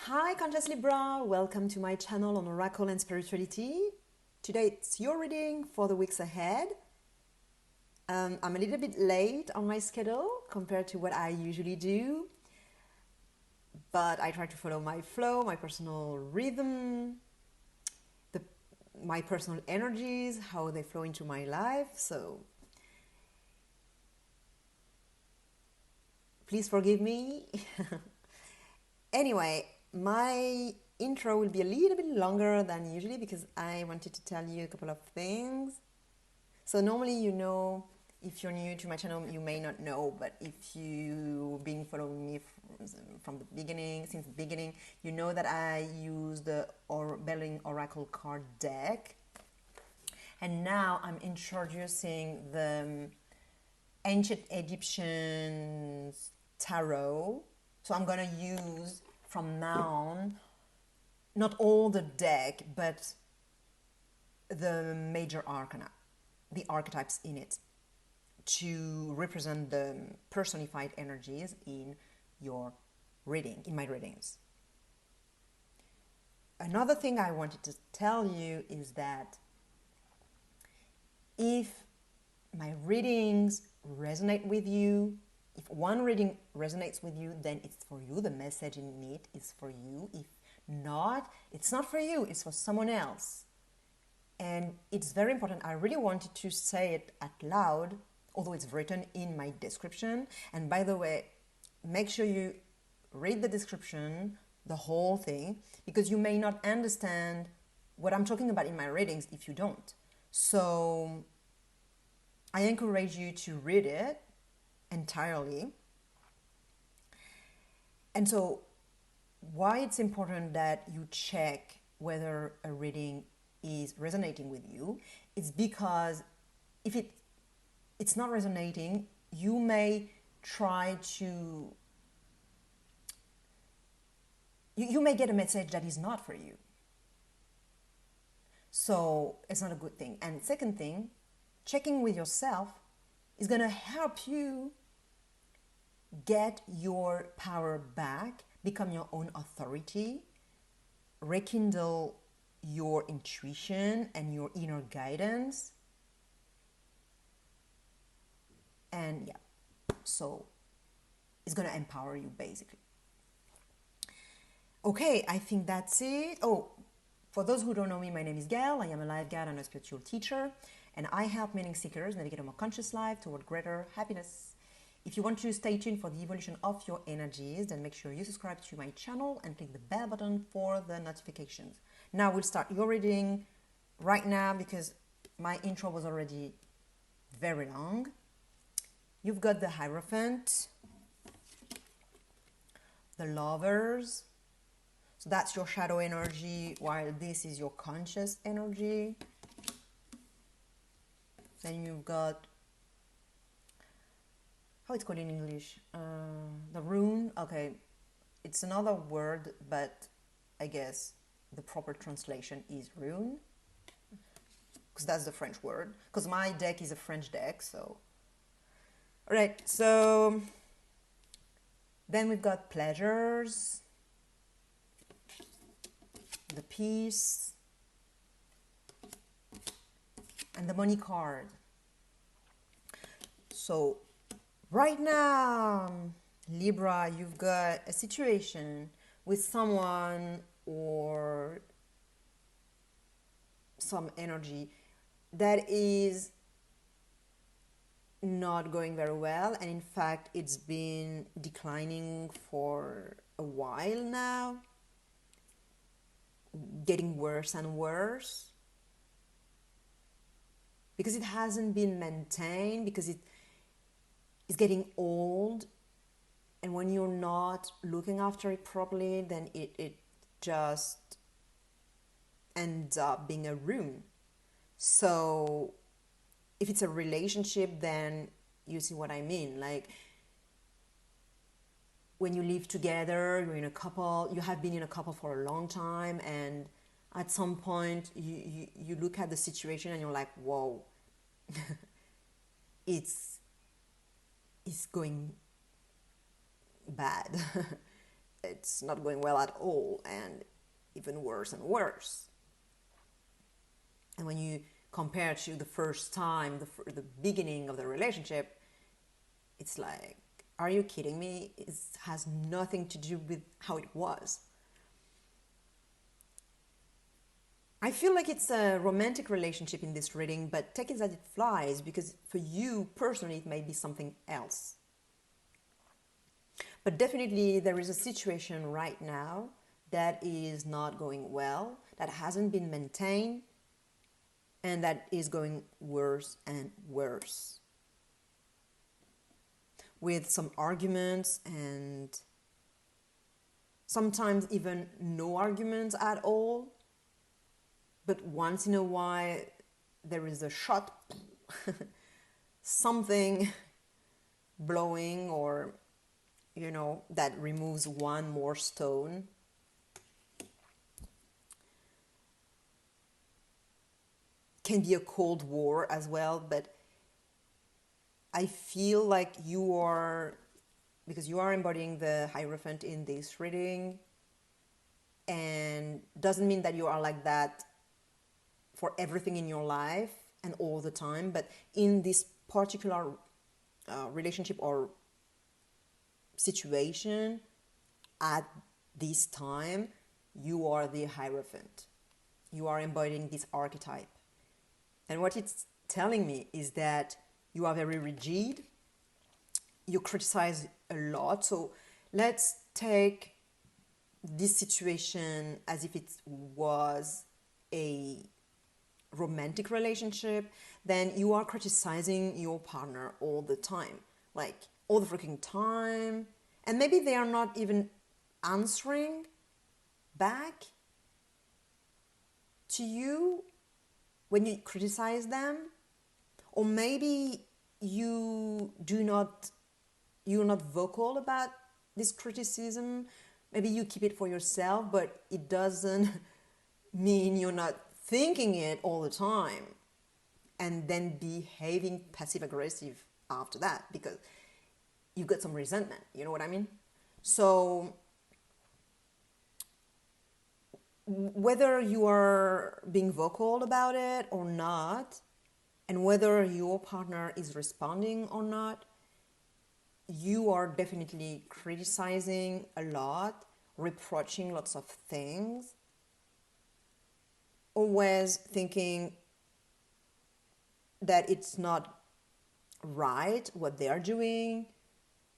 Hi, Conscious Libra. Welcome to my channel on Oracle and Spirituality. Today it's your reading for the weeks ahead. I'm a little bit late on my schedule compared to what I usually do, but I try to follow my flow, my personal rhythm, my personal energies, how they flow into my life. So please forgive me. Anyway, my intro will be a little bit longer than usually because I wanted to tell you a couple of things. So normally, if you're new to my channel, you may not know, but if you've been following me from the beginning, since the beginning, you know that I use the Belline Oracle card deck. And now I'm introducing the ancient Egyptian tarot. So I'm going to use from now on, not all the deck, but the major arcana, the archetypes in it, to represent the personified energies in your reading, in my readings. Another thing I wanted to tell you is that if my readings resonate with you, if one reading resonates with you, then it's for you. The message in it is for you. If not, it's not for you. It's for someone else. And it's very important. I really wanted to say it out loud, although it's written in my description. And by the way, make sure you read the description, the whole thing, because you may not understand what I'm talking about in my readings if you don't. So I encourage you to read it entirely. And so why it's important that you check whether a reading is resonating with you is because if it's not resonating, you may try to you may get a message that is not for you. So it's not a good thing. And second thing, checking with yourself is going to help you get your power back, become your own authority, rekindle your intuition and your inner guidance. And yeah, so it's going to empower you basically. Okay, I think that's it. Oh, for those who don't know me, my name is Gail. I am a life guide and a spiritual teacher, and I help meaning seekers navigate a more conscious life toward greater happiness. If you want to stay tuned for the evolution of your energies, then make sure you subscribe to my channel and click the bell button for the notifications. Now we'll start your reading right now because my intro was already very long. You've got the Hierophant, the Lovers. So that's your shadow energy, while this is your conscious energy. Then you've got, how it's called in English? The Rune. Okay, it's another word, but I guess the proper translation is Rune, because that's the French word. Because my deck is a French deck, so. All right, so then we've got Pleasures, the Peace, and the Money card. So right now, Libra, you've got a situation with someone or some energy that is not going very well, and in fact it's been declining for a while now, getting worse and worse because it hasn't been maintained, because it is getting old, and when you're not looking after it properly, then it just ends up being a ruin. So if it's a relationship, then you see what I mean. Like when you live together, you're in a couple, you have been in a couple for a long time, and at some point you look at the situation and you're like, whoa, it's going bad. it's not going well at all, and even worse and worse. And when you compare to the first time, the beginning of the relationship, it's like, are you kidding me? It has nothing to do with how it was. I feel like it's a romantic relationship in this reading, but take it as it flies, because for you personally it may be something else. But definitely there is a situation right now that is not going well, that hasn't been maintained, and that is going worse and worse. With some arguments and sometimes even no arguments at all. But once in a while there is a shot, something blowing, or that removes one more stone. Can be a cold war as well, but I feel like you are, because you are embodying the Hierophant in this reading, and doesn't mean that you are like that for everything in your life and all the time, but in this particular relationship or situation at this time, you are the Hierophant. You are embodying this archetype. And what it's telling me is that you are very rigid, you criticize a lot. So let's take this situation as if it was a romantic relationship. Then you are criticizing your partner all the time, like all the freaking time, and maybe they are not even answering back to you when you criticize them. Or maybe you're not vocal about this criticism. Maybe you keep it for yourself, but it doesn't mean you're not thinking it all the time and then behaving passive-aggressive after that, because you got some resentment. You know what I mean? So whether you are being vocal about it or not, and whether your partner is responding or not, you are definitely criticizing a lot, reproaching lots of things, always thinking that it's not right what they're doing,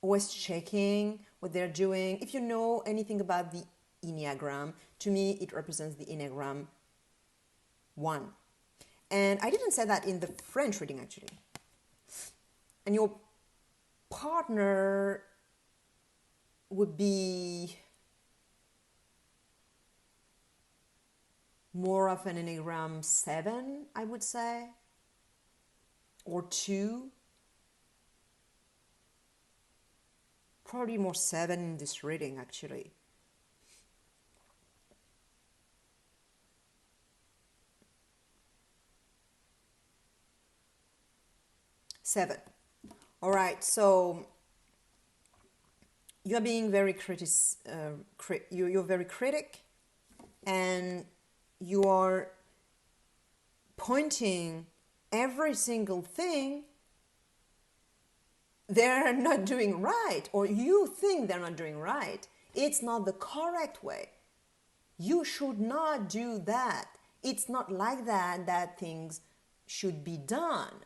always checking what they're doing. If you know anything about the Enneagram, to me it represents the Enneagram 1. And I didn't say that in the French reading, actually. And your partner would be more of an Enneagram 7, I would say, or 2. Probably more 7 in this reading, actually. Seven. All right, so you're being very you're very critic, and you are pointing every single thing they're not doing right, or you think they're not doing right. It's not the correct way. You should not do that. It's not like that things should be done.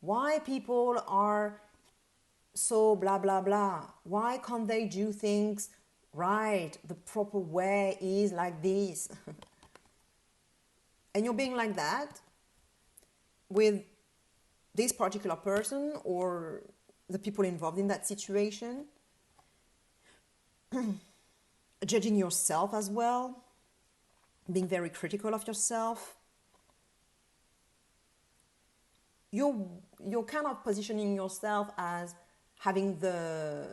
Why people are so blah blah blah? Why can't they do things right? The proper way is like this. And you're being like that with this particular person or the people involved in that situation. Judging yourself as well, being very critical of yourself. You're kind of positioning yourself as having the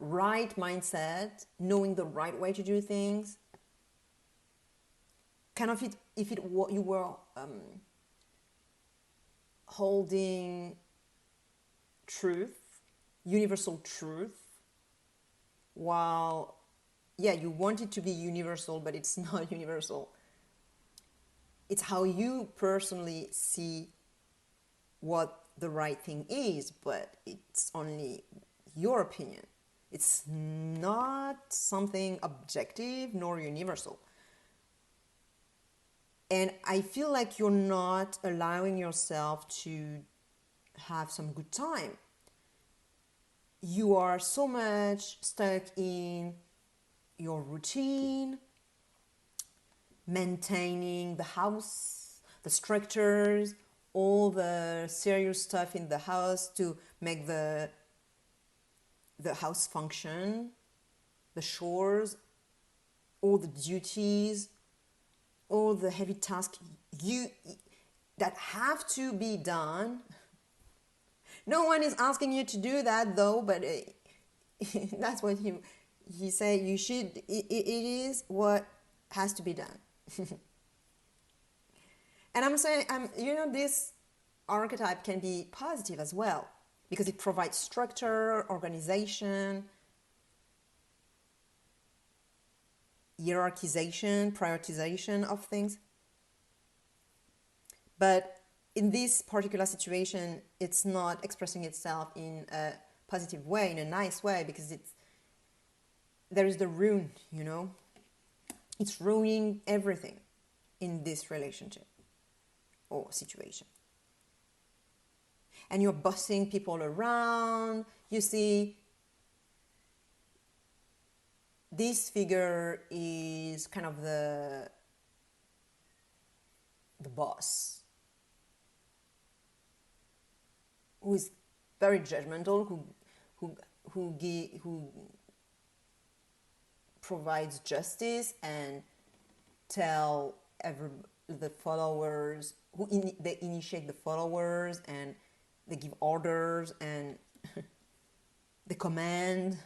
right mindset, knowing the right way to do things. Kind of you were holding truth, universal truth, while, yeah, you want it to be universal, but it's not universal. It's how you personally see what the right thing is, but it's only your opinion. It's not something objective nor universal. And I feel like you're not allowing yourself to have some good time. You are so much stuck in your routine, maintaining the house, the structures, all the serious stuff in the house to make the house function, the chores, all the duties, all the heavy tasks that have to be done. No one is asking you to do that though, but that's what he said. You should. It is what has to be done. And I'm saying, this archetype can be positive as well because it provides structure, organization, hierarchization, prioritization of things. But in this particular situation, it's not expressing itself in a positive way, in a nice way, because there is the ruin, It's ruining everything in this relationship or situation. And you're bossing people around. You see, this figure is kind of the boss, who is very judgmental, who provides justice and tell the followers, they initiate the followers and they give orders and they command.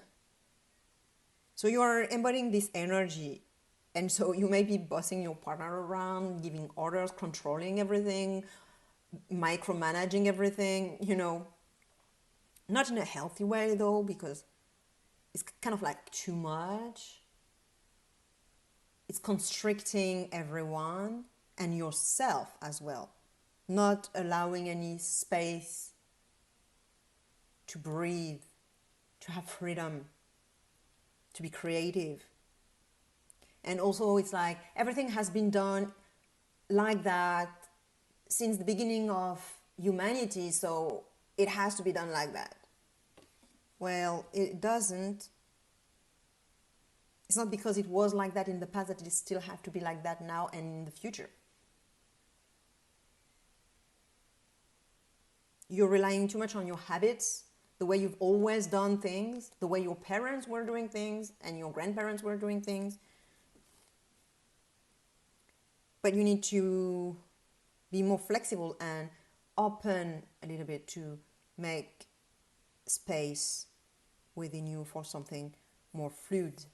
So you are embodying this energy, and so you may be bossing your partner around, giving orders, controlling everything, micromanaging everything, not in a healthy way though, because it's kind of like too much. It's constricting everyone and yourself as well, not allowing any space to breathe, to have freedom, to be creative. And also it's like everything has been done like that since the beginning of humanity, so it has to be done like that. Well, it doesn't. It's not because it was like that in the past that it still have to be like that now and in the future. You're relying too much on your habits, the way you've always done things, the way your parents were doing things and your grandparents were doing things. But you need to be more flexible and open a little bit to make space within you for something more fluid.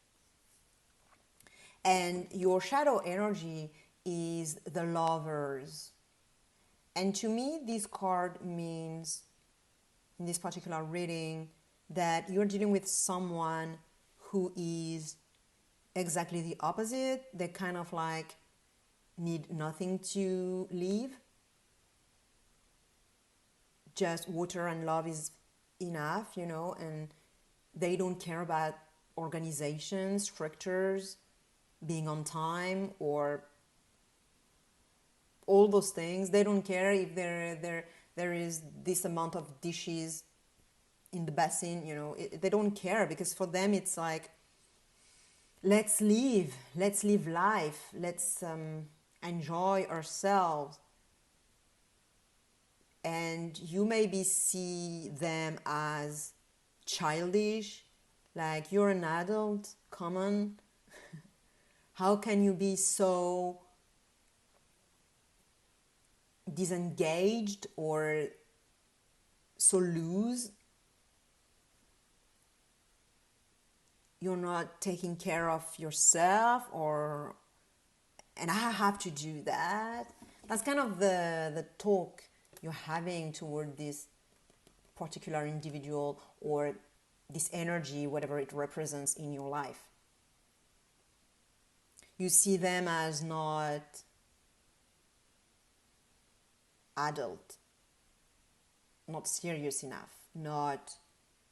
And your shadow energy is the Lovers. And to me, this card means, in this particular reading, that you're dealing with someone who is exactly the opposite. They kind of like need nothing to live. Just water and love is enough, and they don't care about organization, structures, being on time, or all those things. They don't care if there is this amount of dishes in the basin, they don't care, because for them it's like, let's live life, let's enjoy ourselves. And you maybe see them as childish, like, you're an adult, come on. How can you be so disengaged or so loose? You're not taking care of yourself, and I have to do that. That's kind of the talk you're having toward this particular individual, or this energy, whatever it represents in your life. You see them as not adult, not serious enough, not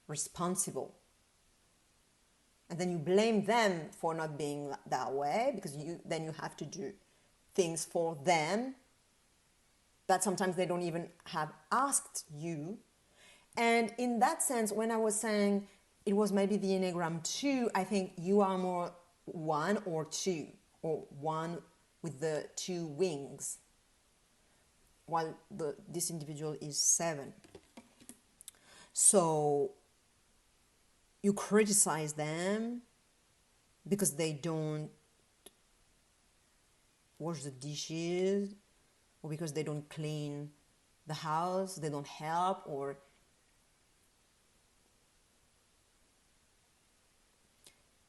responsible. And then you blame them for not being that way, because then you have to do things for them that sometimes they don't even have asked you. And in that sense, when I was saying it was maybe the Enneagram 2, I think you are more 1 or 2, or 1 with the 2 wings, while this individual is 7. So you criticize them because they don't wash the dishes, or because they don't clean the house, they don't help, or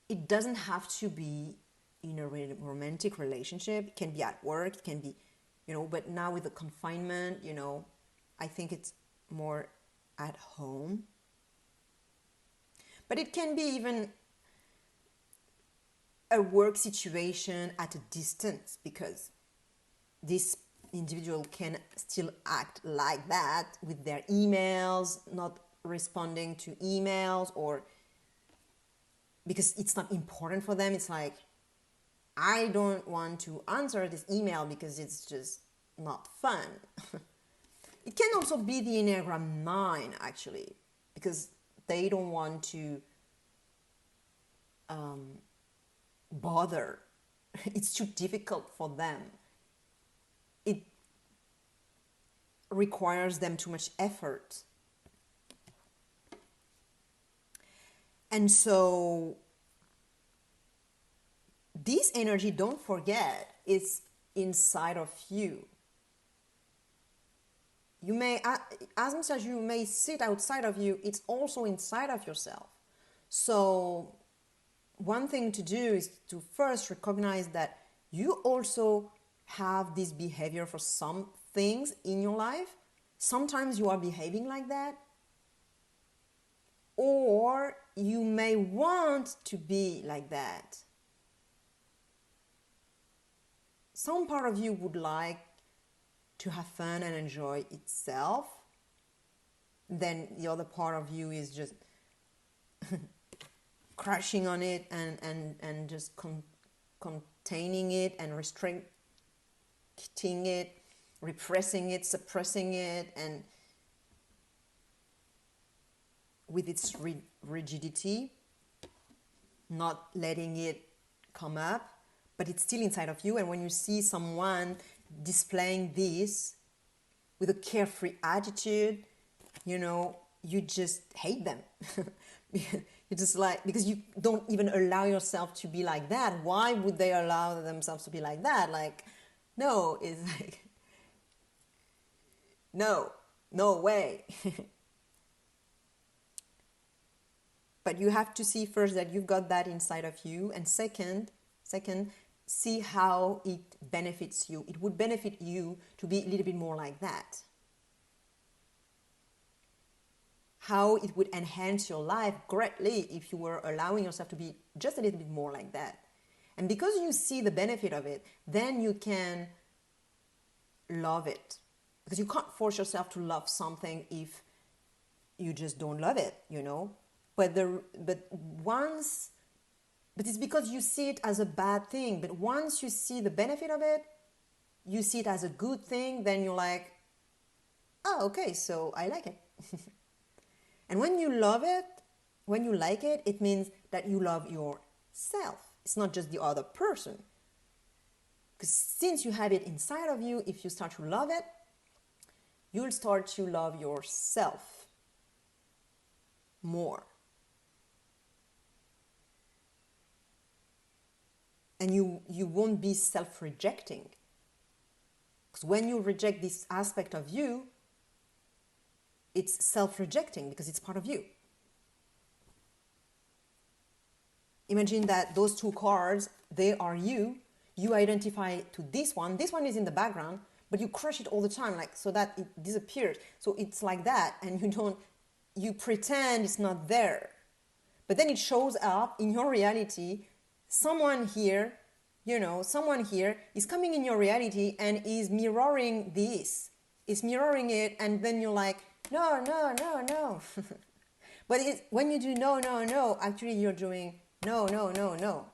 it doesn't have to be in a romantic relationship. It can be at work, it can be, but now with the confinement, I think it's more at home. But it can be even a work situation at a distance, because this individual can still act like that with their emails, not responding to emails, or because it's not important for them. It's like, I don't want to answer this email because it's just not fun. It can also be the Enneagram 9, actually, because they don't want to bother. It's too difficult for them. It requires them too much effort. And so this energy, don't forget, is inside of you. You may, as much as you may sit outside of you, it's also inside of yourself. So one thing to do is to first recognize that you also have this behavior for some things in your life. Sometimes you are behaving like that, or you may want to be like that. Some part of you would like to have fun and enjoy itself. Then the other part of you is just crashing on it and just containing it and restricting it, repressing it, suppressing it, and with its rigidity, not letting it come up, but it's still inside of you. And when you see someone displaying this with a carefree attitude, you just hate them. You just like, because you don't even allow yourself to be like that. Why would they allow themselves to be like that? Like, no, it's like, no way. But you have to see first that you've got that inside of you, and second, see how it benefits you. It would benefit you to be a little bit more like that. How it would enhance your life greatly if you were allowing yourself to be just a little bit more like that. And because you see the benefit of it, then you can love it. Because you can't force yourself to love something if you just don't love it, But it's because you see it as a bad thing. But once you see the benefit of it, you see it as a good thing, then you're like, oh, okay, so I like it. And when you love it, when you like it, it means that you love yourself. It's not just the other person. Because since you have it inside of you, if you start to love it, you'll start to love yourself more. And you won't be self-rejecting. Because when you reject this aspect of you, it's self-rejecting because it's part of you. Imagine that those two cards, they are you. You identify to this one. This one is in the background, but you crush it all the time, like so that it disappears. So it's like that, and you pretend it's not there. But then it shows up in your reality. Someone here, someone here is coming in your reality and is mirroring this, is mirroring it, and then you're like, no, no, no, no. But when you do no, no, no, actually you're doing no, no, no, no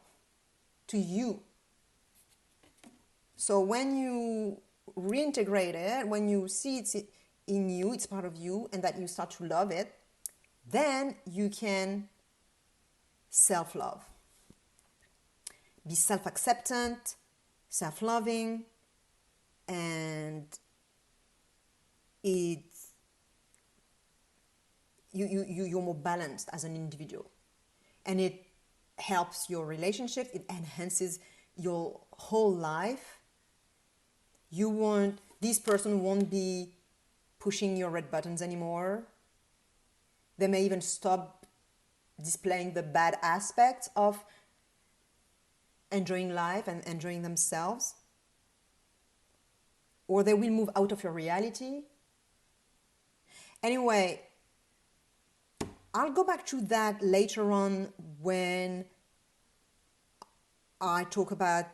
to you. So when you reintegrate it, when you see it's in you, it's part of you, and that you start to love it, then you can self-love. Be self-acceptant, self-loving, and you're more balanced as an individual. And it helps your relationships, it enhances your whole life. This person won't be pushing your red buttons anymore. They may even stop displaying the bad aspects of enjoying life and enjoying themselves. Or they will move out of your reality. Anyway, I'll go back to that later on when I talk about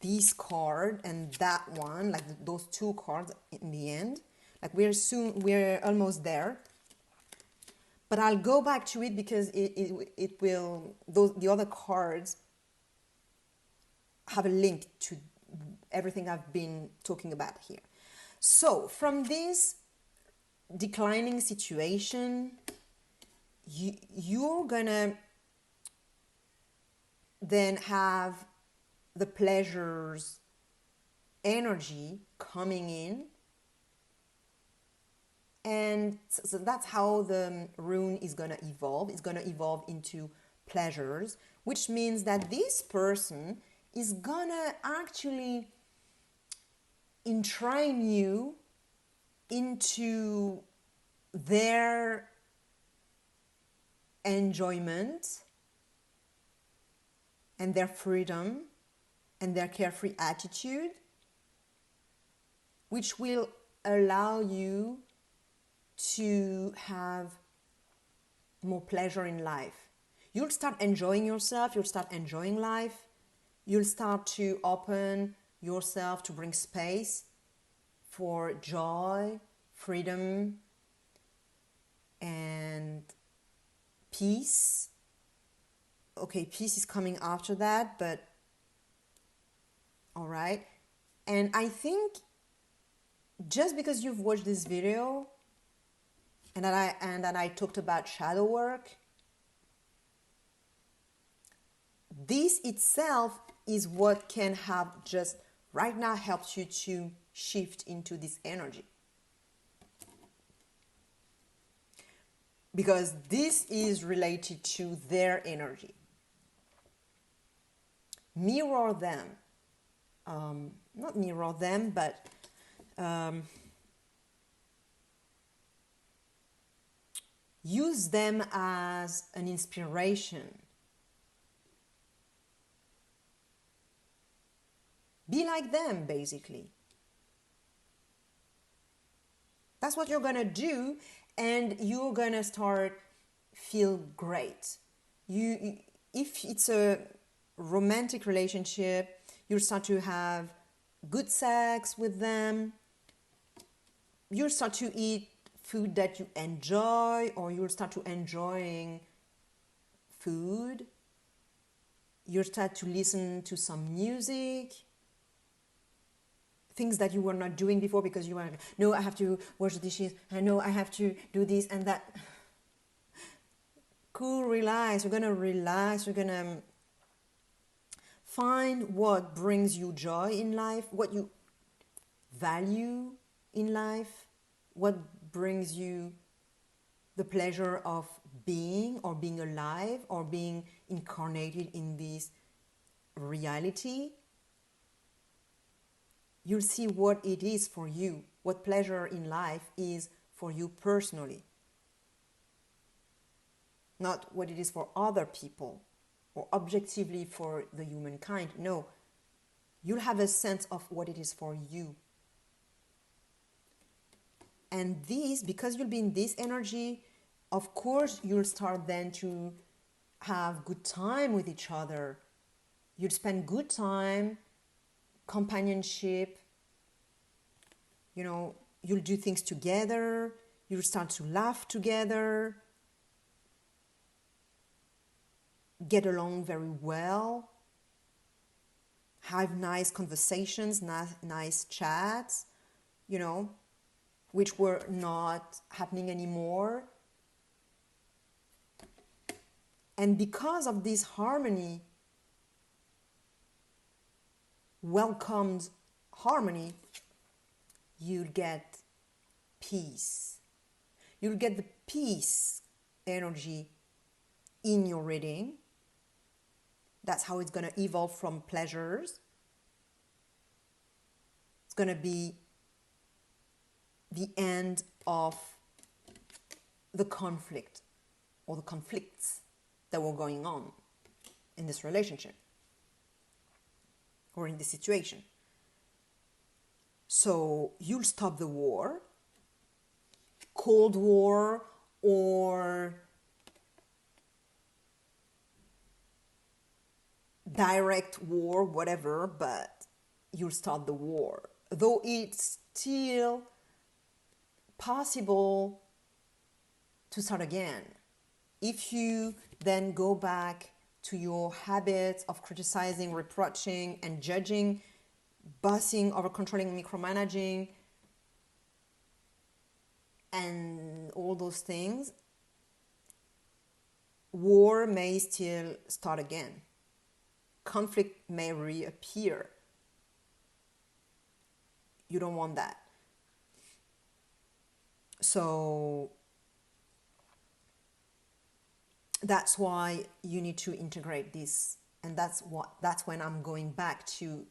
this card and that one, like those two cards in the end. Like we're almost there. But I'll go back to it because the other cards have a link to everything I've been talking about here. So from this declining situation, you're gonna then have the pleasures energy coming in, and so that's how the rune is gonna evolve. It's gonna evolve into pleasures, which means that this person is gonna actually enshrine you into their enjoyment and their freedom and their carefree attitude, which will allow you to have more pleasure in life. You'll start enjoying yourself, you'll start enjoying life, you'll start to open yourself to bring space for joy, freedom, and peace. Okay, peace is coming after that, but all right. And I think just because you've watched this video and that I talked about shadow work, this itself is what can have just right now helped you to shift into this energy. Because this is related to their energy. Mirror them. Not mirror them, but use them as an inspiration. Be like them, basically. That's what you're gonna do, and you're gonna start feel great. If it's a romantic relationship, you'll start to have good sex with them. You'll start to eat food that you enjoy, or you'll start to enjoying food. You'll start to listen to some music, things that you were not doing before because you were, no, I have to wash the dishes, and no, I have to do this and that. Cool, relax. You're gonna relax. You're gonna find what brings you joy in life, what you value in life, what brings you the pleasure of being or being alive or being incarnated in this reality. You'll see what it is for you, what pleasure in life is for you personally. Not what it is for other people or objectively for the humankind. No, you'll have a sense of what it is for you. And this, because you'll be in this energy of course, you'll start then to have good time with each other. You'll spend good time, companionship, you'll do things together, you'll start to laugh together, get along very well, have nice conversations, nice chats, which were not happening anymore. And because of this harmony, welcomed harmony, you'll get peace. You'll get the peace energy in your reading. That's how it's going to evolve from pleasures. It's going to be the end of the conflict or the conflicts that were going on in this relationship or in this situation. So you'll stop the war, Cold War or direct war, whatever, but you'll start the war. Though it's still possible to start again. If you then go back to your habits of criticizing, reproaching, and judging, bossing, over-controlling, micromanaging, and all those things, war may still start again. Conflict may reappear. You don't want that. So that's why you need to integrate this. And that's when I'm going back to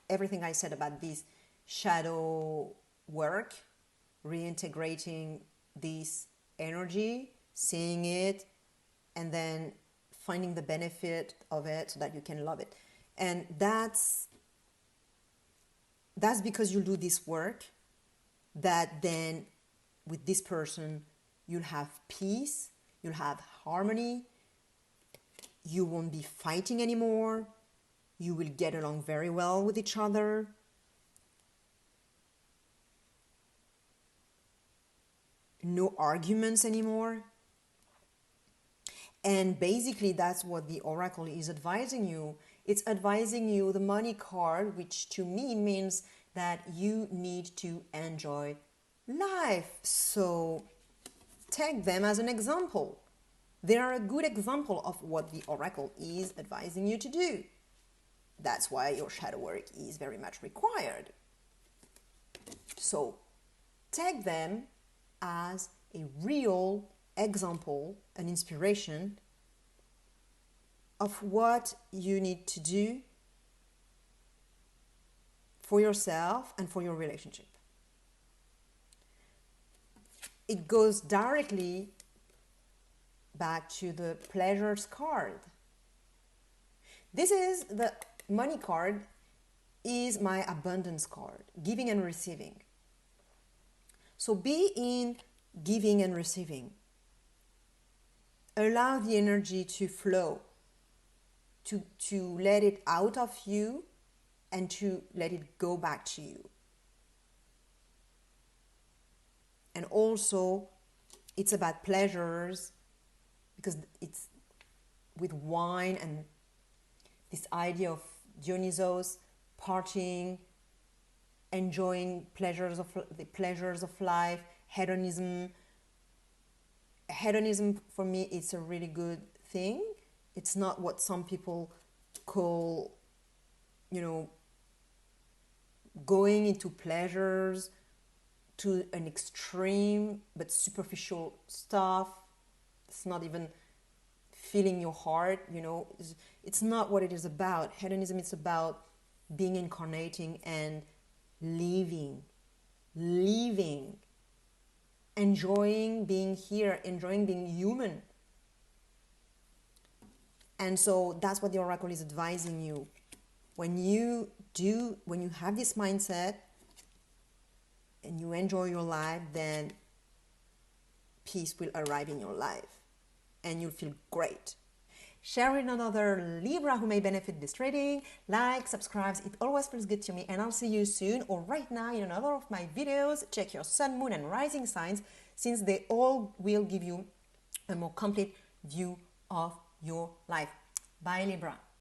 everything I said about this shadow work, reintegrating this energy, seeing it, and then finding the benefit of it so that you can love it. And that's because you do this work, that then with this person you'll have peace, you'll have harmony, you won't be fighting anymore, you will get along very well with each other. No arguments anymore. And basically that's what the oracle is advising you. It's advising you the money card, which to me means that you need to enjoy life. So take them as an example. They are a good example of what the oracle is advising you to do. That's why your shadow work is very much required. So take them as a real example, an inspiration of what you need to do for yourself and for your relationship. It goes directly back to the pleasures card. This is the money card, is my abundance card, giving and receiving. So be in giving and receiving. Allow the energy to flow, to let it out of you and to let it go back to you. And also, it's about pleasures, because it's with wine and this idea of Dionysos, partying, enjoying the pleasures of life, hedonism. Hedonism for me is a really good thing. It's not what some people call, going into pleasures to an extreme but superficial stuff. It's not even feeling your heart, It's not what it is about. Hedonism is about being incarnating and living, enjoying being here, enjoying being human. And so that's what the oracle is advising you. When you have this mindset and you enjoy your life, then peace will arrive in your life and you'll feel great. Share with another Libra who may benefit this reading. Like, subscribe, it always feels good to me, and I'll see you soon or right now in another of my videos. Check your sun, moon and rising signs, since they all will give you a more complete view of your life. Bye, Libra.